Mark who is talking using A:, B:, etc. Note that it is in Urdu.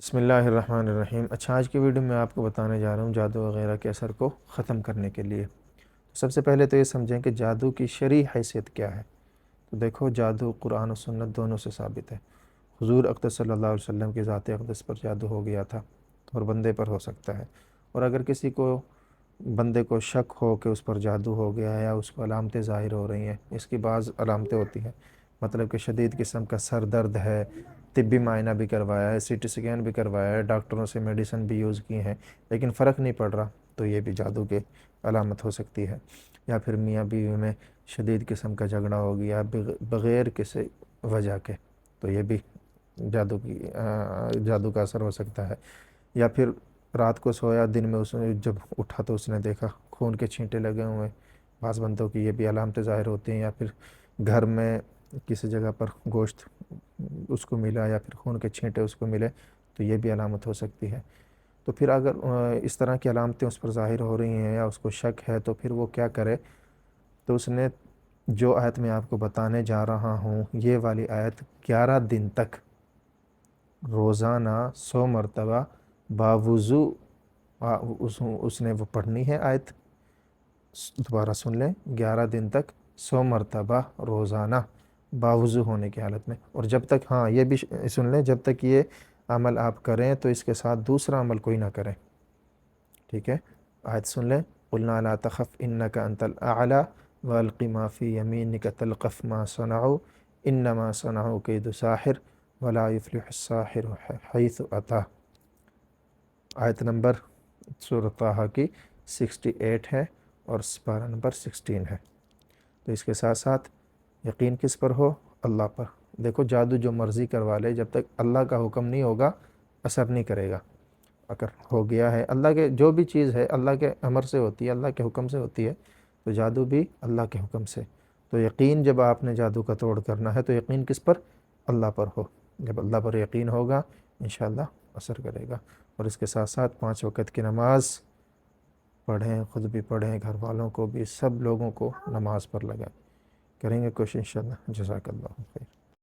A: بسم اللہ الرحمن الرحیم۔ اچھا، آج کی ویڈیو میں آپ کو بتانے جا رہا ہوں جادو وغیرہ کے اثر کو ختم کرنے کے لیے۔ سب سے پہلے تو یہ سمجھیں کہ جادو کی شرعی حیثیت کیا ہے۔ تو دیکھو، جادو قرآن و سنت دونوں سے ثابت ہے۔ حضور اقدس صلی اللہ علیہ وسلم کی ذات اقدس پر جادو ہو گیا تھا اور بندے پر ہو سکتا ہے، اور اگر کسی کو بندے کو شک ہو کہ اس پر جادو ہو گیا ہے یا اس کو علامتیں ظاہر ہو رہی ہیں، اس کی بعض علامتیں ہوتی ہیں، مطلب کہ شدید قسم کا سر درد ہے، طبی معائنہ بھی کروایا ہے، سی ٹی اسکین بھی کروایا ہے، ڈاکٹروں سے میڈیسن بھی یوز کی ہیں لیکن فرق نہیں پڑ رہا، تو یہ بھی جادو کی علامت ہو سکتی ہے۔ یا پھر میاں بیوی میں شدید قسم کا جھگڑا ہو گیا بغیر کسی وجہ کے، تو یہ بھی جادو کا اثر ہو سکتا ہے۔ یا پھر رات کو سویا، دن میں اس نے جب اٹھا تو اس نے دیکھا خون کے چھینٹے لگے ہوئے ہیں، بعض بندوں کی یہ بھی علامتیں ظاہر ہوتی ہیں۔ یا پھر گھر میں کسی جگہ پر گوشت اس کو ملا یا پھر خون کے چھینٹے اس کو ملے، تو یہ بھی علامت ہو سکتی ہے۔ تو پھر اگر اس طرح کی علامتیں اس پر ظاہر ہو رہی ہیں یا اس کو شک ہے، تو پھر وہ کیا کرے؟ تو اس نے جو آیت میں آپ کو بتانے جا رہا ہوں، یہ والی آیت 11 دن تک روزانہ 100 مرتبہ باوضو اس نے وہ پڑھنی ہے آیت۔ دوبارہ سن لیں، 11 دن تک 100 مرتبہ روزانہ باوضو ہونے کی حالت میں، اور جب تک، ہاں یہ بھی سن لیں، جب تک یہ عمل آپ کریں تو اس کے ساتھ دوسرا عمل کوئی نہ کریں، ٹھیک ہے؟ آیت سن لیں، قُلْنَا لَا تَخَفْ إِنَّكَ أَنْتَ الْأَعْلَى وَأَلْقِ مَا فِي يَمِينِكَ تَلْقَفْ مَا صَنَعُوا إِنَّمَا صَنَعُوا كَيْدُ سَاحِرٍ وَلَا يُفْلِحُ السَّاحِرُ حَيْثُ أَتَىٰ۔ آیت نمبر سورۃ طٰہٰ کی 68 ہے اور سپارہ نمبر 16 ہے۔ تو اس کے ساتھ ساتھ یقین کس پر ہو؟ اللہ پر۔ دیکھو، جادو جو مرضی کروا لے، جب تک اللہ کا حکم نہیں ہوگا اثر نہیں کرے گا۔ اگر ہو گیا ہے، اللہ کے جو بھی چیز ہے اللہ کے امر سے ہوتی ہے، اللہ کے حکم سے ہوتی ہے، تو جادو بھی اللہ کے حکم سے۔ تو یقین جب آپ نے جادو کا توڑ کرنا ہے تو یقین کس پر؟ اللہ پر ہو۔ جب اللہ پر یقین ہوگا انشاءاللہ اثر کرے گا۔ اور اس کے ساتھ ساتھ 5 وقت کی نماز پڑھیں، خود بھی پڑھیں، گھر والوں کو بھی، سب لوگوں کو نماز پر لگائیں۔ کریں گے کوشش انشاءاللہ۔ جزاک اللہ خیر۔